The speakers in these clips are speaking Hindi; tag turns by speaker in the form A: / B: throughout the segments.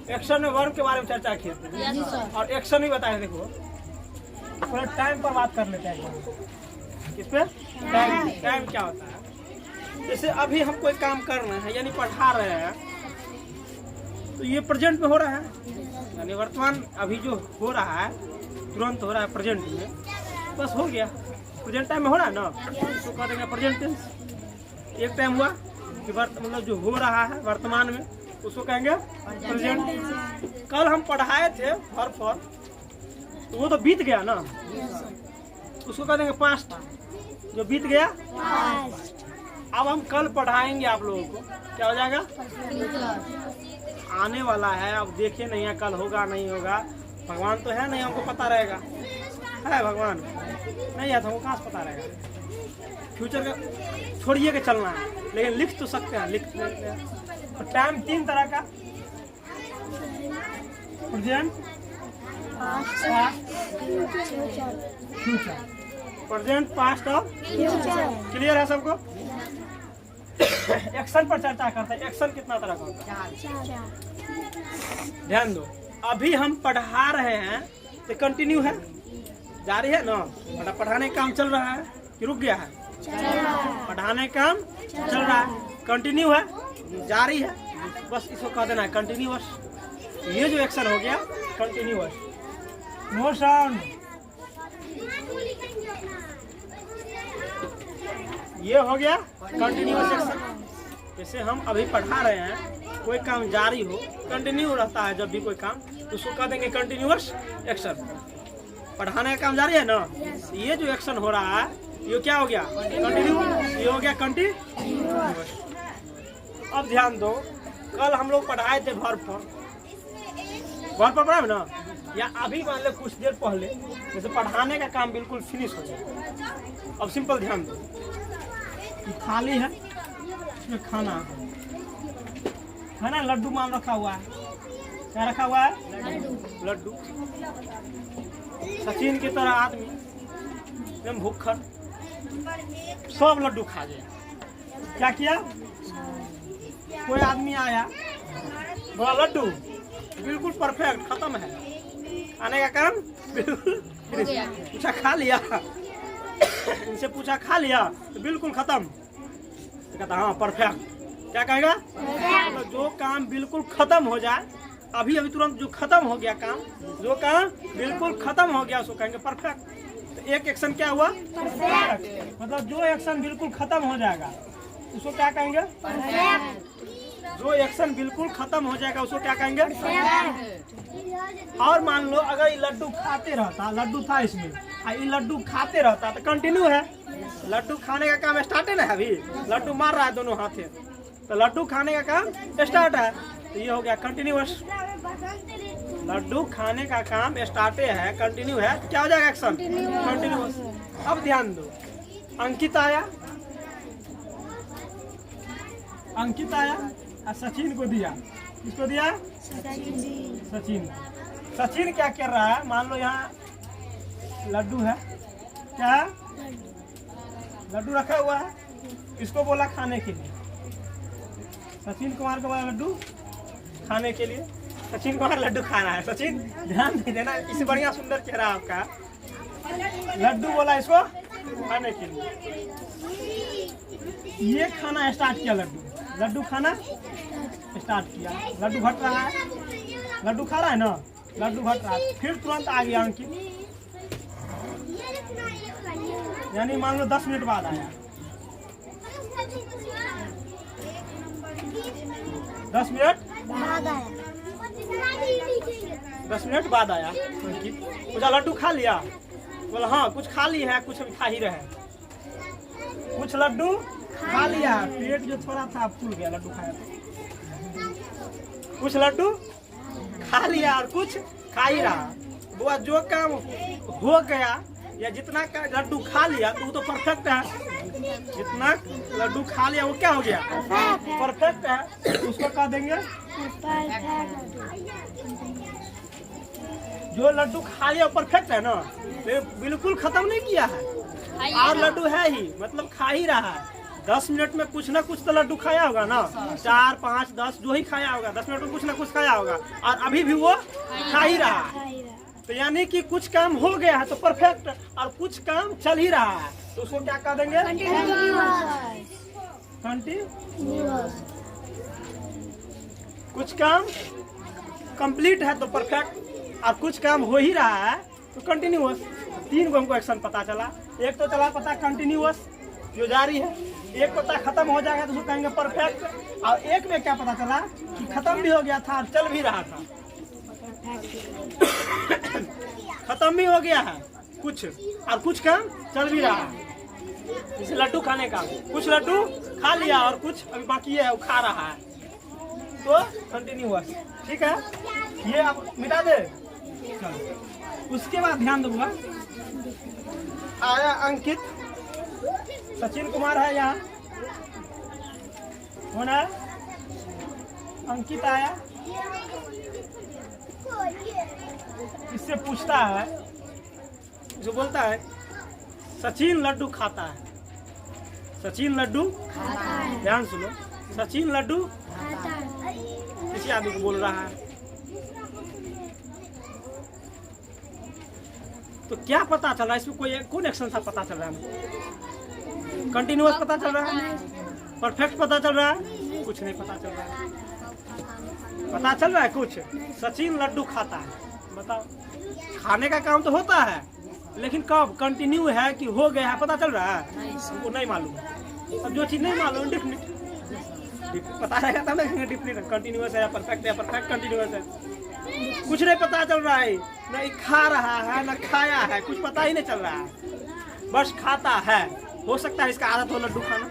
A: एक्शन में वर्ब के बारे में चर्चा की और एक्शन भी बताए। देखो थोड़ा टाइम पर बात कर लेते हैं इस पे। टाइम क्या होता है? जैसे अभी हम कोई काम कर रहे हैं यानी पढ़ा रहे हैं, तो ये प्रेजेंट में हो रहा है, यानी वर्तमान अभी जो हो रहा है तुरंत हो रहा है प्रेजेंट में, बस हो गया। प्रेजेंट टाइम में हो रहा है ना, तो कह देंगे प्रेजेंट टेंस। एक टाइम हुआ कि मतलब जो हो रहा है वर्तमान में, उसको कहेंगे प्रेजेंट। कल हम पढ़ाए थे वर्ब फॉर, तो वो तो बीत गया ना, उसको कह देंगे पास्ट, जो बीत गया। अब हम कल पढ़ाएंगे आप लोगों को, क्या हो जाएगा? आने वाला है, अब देखे नहीं है कल होगा नहीं होगा। भगवान तो है नहीं, हमको पता रहेगा है भगवान नहीं है तो हमको कहाँ से पता रहेगा? फ्यूचर का छोड़िए के चलना है, लेकिन लिख तो सकते हैं, लिख सकते हैं। और टाइम 3 तरह का, प्रेजेंट, फ्यूचर। प्रेजेंट, पास्ट और क्लियर है सबको? एक्शन पर चर्चा करते हैं। एक्शन कितना तरह का होता है? ध्यान दो, अभी हम पढ़ा रहे हैं तो कंटिन्यू है, जारी है ना। मतलब पढ़ाने का काम चल रहा है कि रुक गया है? पढ़ाने का काम चल रहा है, कंटिन्यू है, जारी है, बस इसको कह देना है कंटिन्यूअस। ये जो एक्शन हो गया कंटिन्यूअस। नो साउंड, ये हो गया कंटिन्यूअस एक्शन। जैसे हम अभी पढ़ा रहे हैं, कोई काम जारी हो, कंटिन्यू रहता है जब भी कोई काम, तो उसको कह देंगे कंटिन्यूअस एक्शन। पढ़ाने का काम जारी है ना, ये जो एक्शन हो रहा है ये क्या हो गया? कंटिन्यू। ये हो गया कंटिन्यूअस। अब ध्यान दो, कल हम लोग पढ़ाए थे वर्ब फॉर, वर्ब फॉर पढ़ा ना, या अभी मान लो कुछ देर पहले, जैसे पढ़ाने का काम बिल्कुल फिनिश हो गया। अब सिंपल ध्यान दो, थाली है, इसमें खाना है ना, लड्डू मान रखा हुआ है। क्या रखा हुआ है? लड्डू। सचिन की तरह आदमी एकदम भूखन सब लड्डू खा गया। क्या किया? कोई आदमी आया, बोला लड्डू बिल्कुल परफेक्ट, खत्म है, आने का काम बिल्कुल पूछा खा लिया, इनसे पूछा खा लिया तो बिल्कुल खत्म। तो कहता हाँ परफेक्ट। क्या कहेगा? तो जो काम बिल्कुल खत्म हो जाए, अभी अभी तुरंत जो खत्म हो गया काम, जो काम बिल्कुल खत्म हो गया उसको कहेंगे परफेक्ट। तो एक एक्शन क्या हुआ? परफेक्ट। मतलब जो एक्शन बिल्कुल खत्म हो जाएगा उसको क्या कहेंगे? परफेक्ट। जो एक्शन बिल्कुल खत्म हो जाएगा उसको क्या कहेंगे? परफेक्ट। और मान लो अगर ये लड्डू खाते रहता, लड्डू था इसमें, ये लड्डू खाते रहता तो कंटिन्यू है। लड्डू खाने का काम स्टार्ट है ना, अभी लड्डू मार रहा है दोनों हाथ से, तो लड्डू खाने का काम स्टार्ट है, तो ये हो गया कंटिन्यूअस। लड्डू खाने का काम स्टार्ट है, कंटिन्यू है, क्या हो जाएगा? Action continuous. अब ध्यान दो, अंकित आया, अंकित आया और सचिन को दिया। किसको दिया? सचिन। सचिन क्या कर रहा है? मान लो यहाँ लड्डू है, क्या है? लड्डू रखा हुआ है, इसको बोला खाने के लिए। सचिन कुमार को बोला लड्डू खाने के लिए, सचिन कुमार लड्डू खाना है। सचिन ध्यान दे देना, इससे बढ़िया सुंदर चेहरा आपका। लड्डू बोला इसको खाने के लिए, ये खाना स्टार्ट किया, लड्डू लड्डू खाना स्टार्ट किया। लड्डू घट रहा है, लड्डू खा रहा है ना, लड्डू घट रहा है, फिर तुरंत आ गया अंकित, यानी मान लो 10 मिनट बाद आया, 10 मिनट बाद आया, 10 मिनट बाद आया अंकित। पूछा लड्डू खा लिया? बोला हाँ कुछ खा ली है, कुछ अभी खा ही रहे। कुछ लड्डू खा लिया, पेट जो थोड़ा था फूल गया लड्डू खाया तो। कुछ लड्डू खा लिया और कुछ खा ही रहा। वो जो काम हो गया या जितना लड्डू खा लिया तो वो तो परफेक्ट है। जितना लड्डू खा लिया वो क्या हो गया? परफेक्ट है। उसको कह देंगे जो लड्डू खा लिया परफेक्ट है ना, तो बिल्कुल खत्म नहीं किया है और लड्डू है ही, मतलब खा ही रहा है। 10 मिनट में कुछ ना कुछ तो लड्डू खाया होगा ना, 4, 5, 10 जो ही खाया होगा, 10 मिनट में कुछ ना कुछ खाया होगा, और अभी भी वो खा ही रहा है। तो यानी कि कुछ काम हो गया है तो परफेक्ट, और कुछ काम चल ही रहा है तो उसको क्या कह देंगे? कंटिन्यूअस। कुछ काम कंप्लीट है तो परफेक्ट, और कुछ काम हो ही रहा है तो कंटिन्यूअस। 3 को हमको एक्शन पता चला। एक तो चला पता कंटिन्यूअस जो जारी है, एक पता खत्म हो जाएगा तो उसको कहेंगे परफेक्ट, और एक में क्या पता चला कि खत्म भी हो गया था और चल भी रहा था। खत्म भी हो गया है कुछ, और कुछ काम चल भी रहा है। जैसे लड्डू खाने का, कुछ लड्डू खा लिया और कुछ अभी बाकी है वो खा रहा है, तो कंटिन्यूअस। ठीक है, ये आप मिटा दे। उसके बाद ध्यान दूंगा, आया अंकित, सचिन कुमार है यहाँ, कौन है? अंकित आया, इससे पूछता है, जो बोलता है सचिन लड्डू खाता है। सचिन लड्डू खाता है, ध्यान सुनो, सचिन लड्डू खाता है, किसी आदमी को बोल रहा है। तो क्या पता चल रहा है इसमें? कोई कौन एक्शन था पता चल रहा है? कंटिन्यूअस पता चल रहा है, परफेक्ट पता चल रहा है, कुछ नहीं पता चल रहा है। पता चल रहा है कुछ? सचिन लड्डू खाता है, बताओ। खाने का काम तो होता है, लेकिन कब कंटिन्यू है कि हो गया है पता चल रहा है? हमको नहीं मालूम। अब जो चीज नहीं मालूम डिफिनिट पता रहेगा तब ना डिफिनिट कंटिन्यूअस है या परफेक्ट है, परफेक्ट कंटिन्यूअस है। कुछ नहीं पता चल रहा है, नहीं खा रहा है ना खाया है, कुछ पता ही नहीं चल रहा है, बस खाता है। हो सकता है इसका आदत हो लड्डू खाना,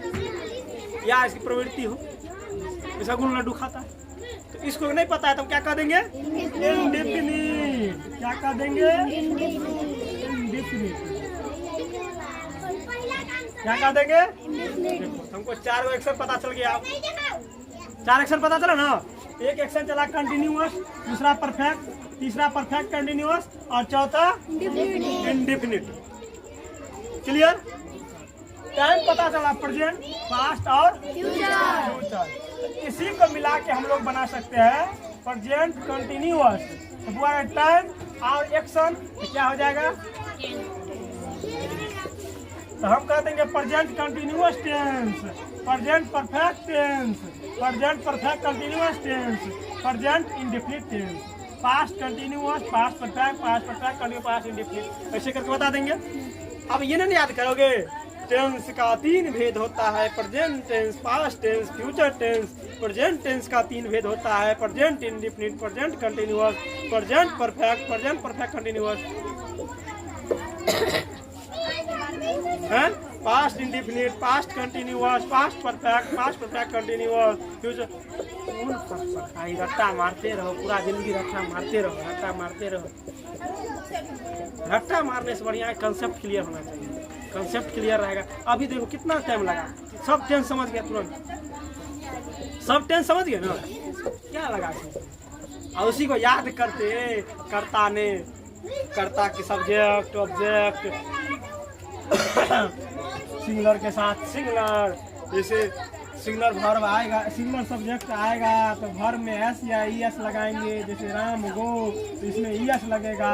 A: या इसकी प्रवृत्ति हो, इसका गुण लड्डू खाता है। तो इसको नहीं पता है तो क्या कह देंगे? इंडेफिनिट। क्या कह देंगे? इंडेफिनिट। क्या कह देंगे? हमको 4 एक्शन पता चल गया। 4 एक्शन पता चला ना। एक एक्शन चला कंटिन्यूअस, दूसरा परफेक्ट, तीसरा परफेक्ट कंटिन्यूअस, और चौथा इंडेफिनिट। क्लियर? टाइम पता चला, प्रेजेंट, पास्ट और फ्यूचर। इसी को मिला के हम लोग बना सकते हैं प्रेजेंट कंटिन्यूअस। टाइम और एक्शन तो क्या हो जाएगा? तो हम कह देंगे present continuous tense, present perfect tense, present perfect continuous tense, present indefinite tense, past continuous, past perfect continuous, past indefinite. ऐसे करके बता देंगे। अब ये नहीं याद करोगे, टेंस का 3 भेद होता है, present tense, past tense, future tense. Present tense का 3 भेद होता है, present indefinite, present continuous, present perfect continuous, है past indefinite, past continuous, past perfect continuous, future. रट्टा मारते रहो पूरा जिंदगी, रट्टा मारते रहो। रट्टा मारने से बढ़िया कंसेप्ट क्लियर होना चाहिए। कंसेप्ट क्लियर रहेगा। अभी देखो कितना टाइम लगा, सब टेंस समझ गया तुरंत, सब टेंस समझ गए ना, क्या लगा। और उसी को याद करते कर्ता ने, कर्ता के सब्जेक्ट ऑब्जेक्ट, सिंगुलर के साथ सिंगुलर, जैसे सिंगुलर वर्ब आएगा, सिंगुलर सब्जेक्ट आएगा तो वर्ब में एस या ईएस लगाएंगे। जैसे राम गो तो इसमें ईएस लगेगा।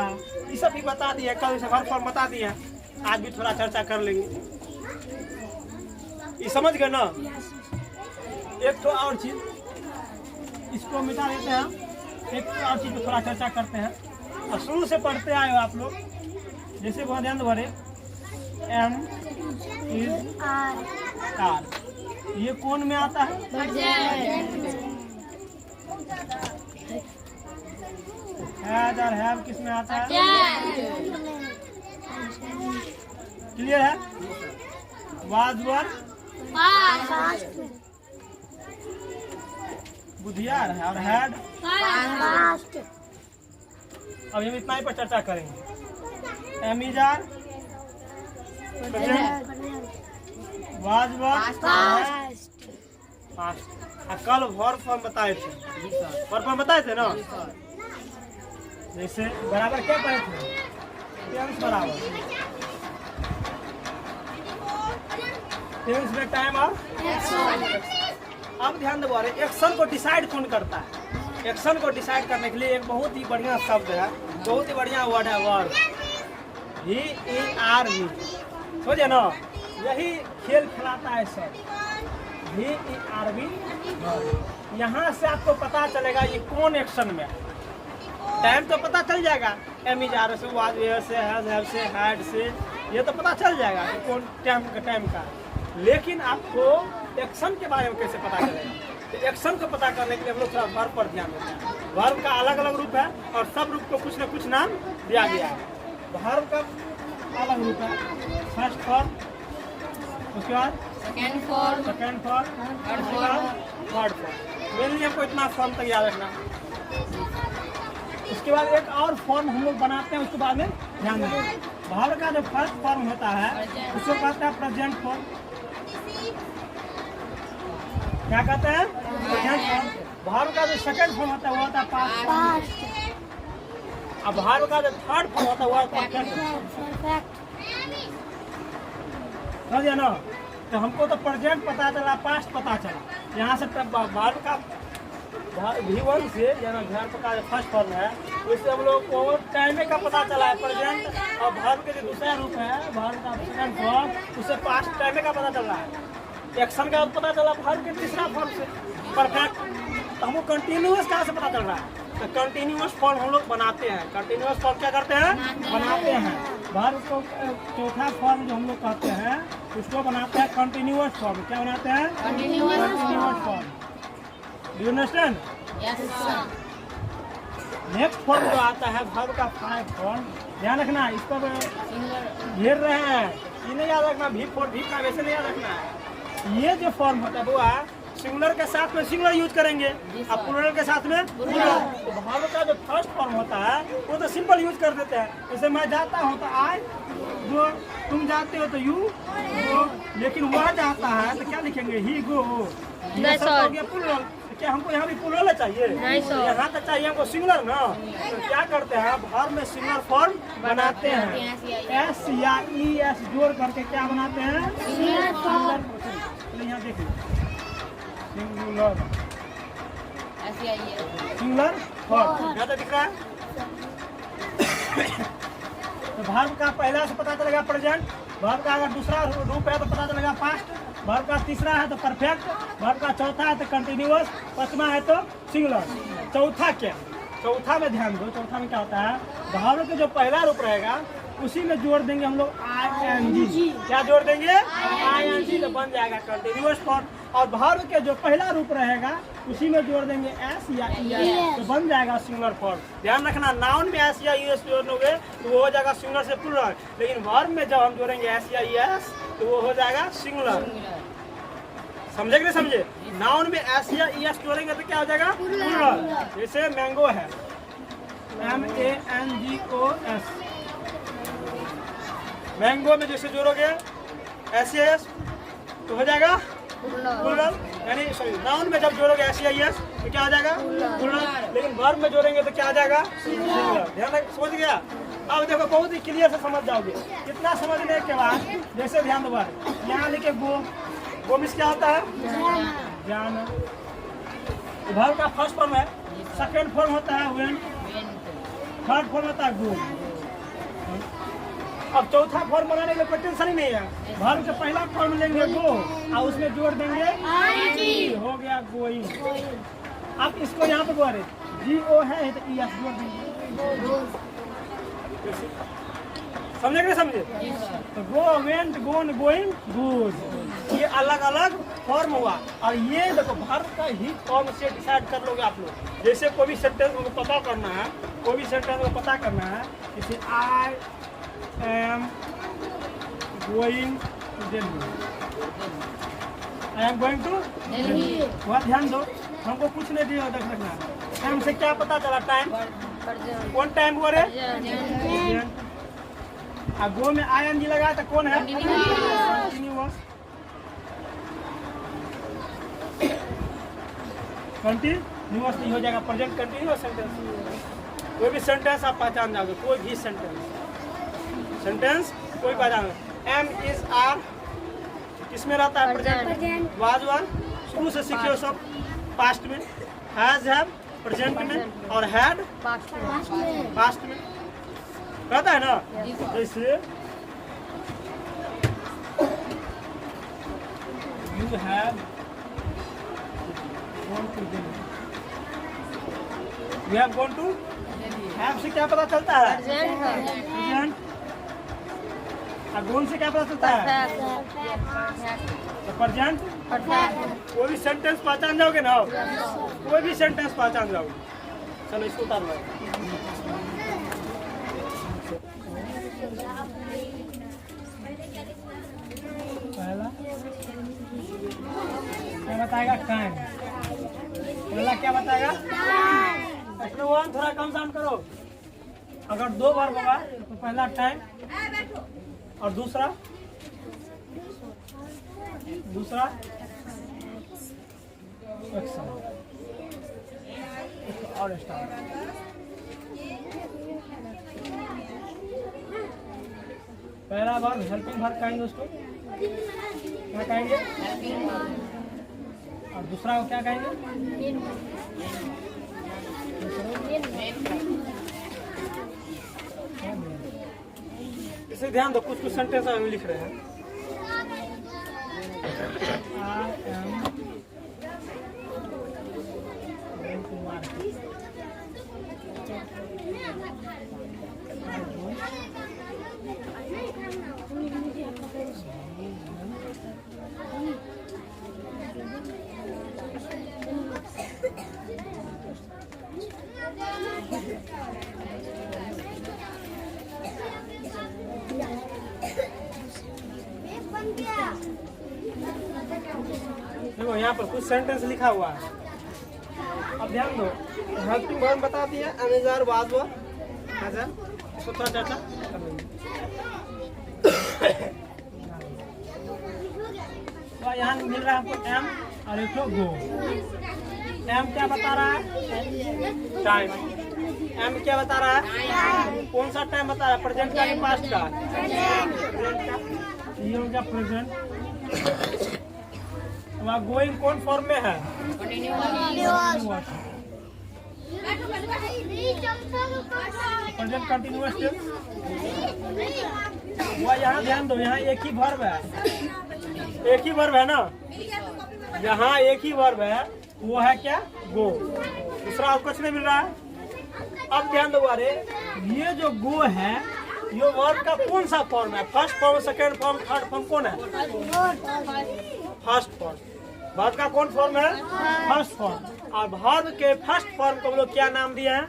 A: ये सब भी बता दिया, कल से वर्ब फॉर्म बता दिया, आज भी थोड़ा चर्चा कर लेंगे। ये समझ गए ना। एक तो और चीज, इसको मिटा देते हैं, एक और चीज को थोड़ा चर्चा करते हैं। और शुरू से पढ़ते आए हो आप लोग, जैसे बहुत ध्यान भरे, एम इज आर, ये कौन में आता है? हैज और हैव किस में आता है? क्लियर है? वाज वर बुधियार है, और हैड। अब हम इतना ही पर चर्चा करेंगे। Am is are, was were past. कल वर्ब फॉर्म बताए थे, वर्ब फॉर्म बताए थे ना। जैसे बराबर क्या पढ़े थे? टेंस बराबर टेंस में टाइम और अब ध्यान दो, एक्शन को डिसाइड कौन करता है? एक्शन को डिसाइड करने के लिए एक बहुत ही बढ़िया शब्द है, बहुत ही बढ़िया वर्ड है, वर्ब। VERB, समझे ना? यही खेल खिलाता है सब। VERB, यहाँ से आपको पता चलेगा ये कौन एक्शन में। टाइम तो पता चल जाएगा, एम इज आर से, वाज वेयर से, हैज हैव से, हैड से, ये तो पता चल जाएगा कि कौन टाइम का। लेकिन आपको एक्शन के बारे में कैसे पता चलेगा? तो एक्शन को पता करने के लिए हम लोग थोड़ा वर्ब पर ध्यान देते हैं। वर्ब का अलग अलग रूप है और सब रूप को कुछ न कुछ नाम दिया गया है। वर्ब का अलग रूप है, फर्स्ट फॉर्म, उसके बाद second form, third form. Mainly हमको इतना फॉर्म तक याद रखना। उसके बाद एक और फॉर्म हम लोग बनाते हैं, उसके बाद में ध्यान देंगे। वर्ब का जो फर्स्ट फॉर्म होता है उसको कहते हैं प्रेजेंट फॉर्म। क्या कहते हैं? Present form. वर्ब का जो सेकंड फॉर्म होता है वो होता है पास्ट। अब वर्ब का जो थर्ड फॉर्म होता है वो परफेक्ट। समझे ना? तो हमको तो प्रेजेंट पता चला, पास्ट पता चला। यहाँ से वर्ब का V1 से वर्ब का जो फर्स्ट फॉर्म है उससे हम लोग को टाइम का पता चला है प्रेजेंट, और वर्ब के जो दूसरा रूप है वर्ब का सेकंड फॉर्म, उससे पास्ट टाइम का पता चल रहा है। एक्शन का पता चला वर्ब के तीसरा फॉर्म से, परफेक्ट। तो हमको कंटिन्यूअस कहाँ से पता चल रहा है? तो कंटिन्यूअस फॉर्म हम लोग बनाते हैं। कंटिन्यूअस फॉर्म क्या करते हैं? बनाते हैं। वर्ब को चौथा फॉर्म जो हम लोग कहते हैं उसको बनाते हैं कंटिन्यूअस फॉर्म। क्या बनाते हैं? Continuous form. Do you understand? Yes sir. Next form जो आता है वर्ब का फाइव फॉर्म, ध्यान रखना, इस पर घेर रहे हैं, ये नहीं याद रखना। V4 V5 वैसे नहीं याद रखना है। ये जो फॉर्म होता है वो है सिंगुलर के साथ में सिंगुलर यूज करेंगे, अब प्लूरल के साथ में प्लूरल। तो वर्ब का जो फर्स्ट फॉर्म होता है वो तो सिंपल यूज कर देते हैं। जैसे मैं जाता हूँ तो आई गो, तुम जाते हो तो यू गो। लेकिन वह जाता है तो क्या लिखेंगे? ही गो। ये सब हो गया प्लूरल। क्या हमको यहाँ भी प्लूरल चाहिए? यहाँ तक चाहिए हमको सिंगुलर ना। तो क्या करते हैं? वर्ब में सिंगुलर फॉर्म बनाते हैं, S या ES जोड़ करके क्या बनाते हैं? Singular form. यहाँ देखिए, सिंगुलर फॉर्म ज़्यादा दिख रहा है। तो वर्ब का पहला से पता चलेगा प्रेजेंट, वर्ब का अगर दूसरा रूप है तो पता चलेगा पास्ट, वर्ब का तीसरा है तो परफेक्ट, वर्ब का चौथा है तो कंटिन्यूअस, पांचवा है तो सिंगुलर। चौथा क्या? चौथा में ध्यान दो, चौथा में क्या होता है? वर्ब का जो पहला रूप रहेगा उसी में जोड़ देंगे हम लोग ING। क्या जोड़ देंगे? ING, तो बन जाएगा कंटिन्यूअस फॉर्म। और वर्ब के जो पहला रूप रहेगा उसी में जोड़ देंगे S या ES, तो बन जाएगा सिंगुलर फॉर्म। ध्यान रखना, नाउन में S या ES जोड़ोगे तो वो हो जाएगा सिंगुलर से प्लूरल, लेकिन वर्ब में जब हम जोड़ेंगे S या ES तो वो हो जाएगा सिंगुलर। समझे कि नहीं समझे? नाउन में S या ES जोड़ेंगे तो क्या हो जाएगा? प्लूरल। जैसे मैंगो है, MANGOS, मैंगो में जैसे जोड़ोगे SES तो हो जाएगा प्लूरल। यानी सॉरी, नाउन में जब जोड़ोगे SES तो क्या हो जाएगा? प्लूरल। लेकिन वर्ब में जोड़ेंगे तो क्या आ जाएगा? सिंगुलर। ध्यान समझ गया? अब देखो बहुत ही क्लियर से समझ जाओगे। कितना समझने के बाद जैसे ध्यान दो, यहाँ लिखे गो, गो मिस क्या होता है? जान। वर्ब का फर्स्ट फॉर्म है, सेकेंड फॉर्म होता है वेंट, थर्ड फॉर्म होता है गो। अब चौथा फॉर्म बनाने के लिए कोई टेंशन ही नहीं है। वर्ब के पहला फॉर्म लेंगे गो और उसमें जोड़ देंगे ING, हो गया गोइंग। अब इसको यहाँ पे बोले GO है तो ES जोड़ देंगे। समझे कि नहीं समझे? तो गो, वेंट, गोन, गोइंग, गोज, ये अलग अलग फॉर्म हुआ। और ये देखो वर्ब का ही फॉर्म से डिसाइड कर लोगे आप लोग। जैसे कोई भी सेंटेंस को पता करना है, कोई भी सेंटेंस को पता करना है, जैसे I am going to Delhi, I am going to Delhi. वह ध्यान दो, हमको कुछ नहीं दिया देख रखना। टाइम से क्या पता चला? टाइम कौन टाइम हुआ रे? गो में ING लगा तो कौन है? कंटिन्यूअस। कंटिन्यूअस नहीं हो जाएगा प्रेजेंट कंटिन्यूअस सेंटेंस। कोई भी सेंटेंस आप पहचान जाओगे, कोई भी सेंटेंस कोई पहचान। M is R किसमें रहता है? प्रेजेंट। वाज वर शुरू से सीखे हो सब। पास्ट में हैज हैव, प्रेजेंट में, और हैड पास्ट में रहता है ना। जैसे you have gone to Delhi, you have gone to. Have से क्या पता चलता है? प्रेजेंट। और गॉन से क्या पता चलता है? तो प्रेजेंट। कोई भी सेंटेंस पहचान जाओगे ना, कोई भी सेंटेंस पहचान जाओगे। चलो इसको उतार लो। पहला क्या बताएगा? टाइम। पहला क्या बताएगा? वन थोड़ा कम साउंड करो। अगर दो बार होगा तो पहला टाइम और दूसरा एक्शन और स्टार्ट। पहला बार हेल्पिंग वर्ब कहेंगे उसको, क्या कहेंगे? और दूसरा को क्या कहेंगे? इसे ध्यान दो, कुछ सेंटेंस हम लिख रहे हैं। देखो यहाँ पर कुछ सेंटेंस लिखा हुआ है, अब ध्यान दो। हेल्पिंग वर्ब बता दिया, अमेजार वाज वर हैज, इसको थोड़ा चर्चा कर लेंगे। तो यहाँ मिल रहा है आपको एम और एक तो गो। एम क्या बता रहा है? टाइम। एम क्या बता रहा है? कौन सा टाइम बता रहा है? प्रेजेंट का या पास्ट का? प्रेजेंट का। ये हो गया प्रेजेंट। गोइंग कौन फॉर्म में है? Present continuous tense. वह यहाँ ध्यान दो, यहाँ एक ही वर्ब है, एक ही वर्ब है ना, यहाँ एक ही वर्ब है, वो है क्या? गो। दूसरा कुछ नहीं मिल रहा है। अब ध्यान दो, अरे ये जो गो है, ये वर्ब का कौन सा फॉर्म है? First form, second form, third form कौन है? First form. वर्ब का कौन फॉर्म है? First form. और वर्ब के फर्स्ट फॉर्म को हम लोग क्या नाम दिया है?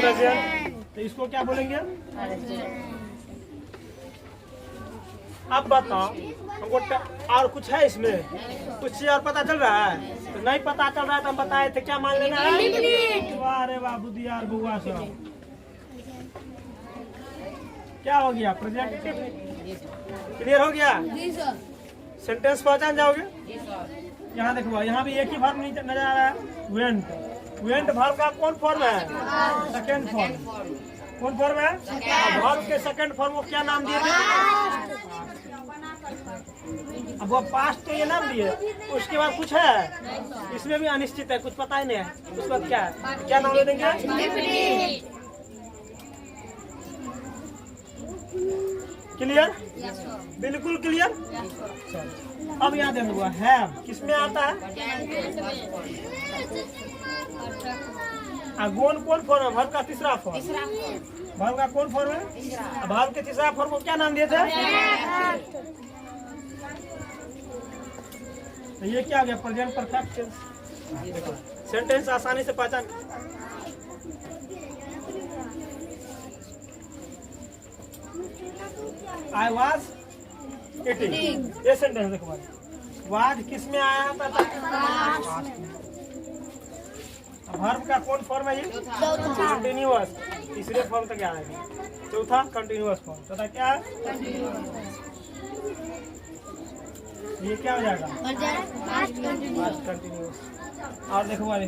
A: प्रेजेंट। तो इसको क्या बोलेंगे? अब बताओ हमको और कुछ है इसमें? कुछ चीज और पता चल रहा है? तो नहीं पता चल रहा है तो हम बताए थे, क्या मान लेना है? वाह वाह बुद्धि यार बुआ सब। क्या हो गया? प्रेजेंट क्लियर हो गया? सेंटेंस पहचान जाओगे? यहाँ देखो, यहाँ भी एक ही वर्ब नजर आ रहा है, वेंट। वेंट वर्ब का कौन फॉर्म है? Second form. कौन फॉर्म है? वर्ब के सेकंड फॉर्म को क्या नाम दिए थे? अब वो पास्ट तो ये नाम दिए, उसके बाद कुछ है इसमें भी अनिश्चित है, कुछ पता ही नहीं है, उसके बाद क्या है? क्या नाम ले देंगे? क्लियर? बिल्कुल क्लियर। अब यहाँ देखो, हैव किसमें आता है? गोन कौन फॉर्म है? वर्ब का तीसरा फॉर्म। वर्ब का कौन फॉर्म है? वर्ब के तीसरा फॉर्म को क्या नाम दिए थे? तो ये क्या हो गया? Present perfect tense. सेंटेंस आसानी से पहचान। I was eating, ये सेंटेंस देखो। वाज किस में आया था? वर्ब का कौन फॉर्म है? ये कंटिन्यूअस। तीसरे फॉर्म तक आएगा। चौथा कंटिन्यूअस फॉर्म। चौथा क्या है? ये क्या हो जाएगा? Past continuous. और देखो वाले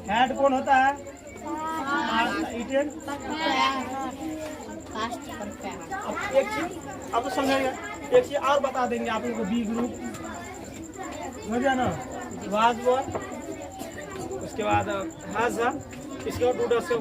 A: हेड कौन होता है? ईटेन। अब एक चीज आप तो समझेंगे, एक चीज और बता देंगे आप लोगों को, बी ग्रुप हो गया ना, वाज वर, उसके बाद हाजा, इसके बाद डूडा से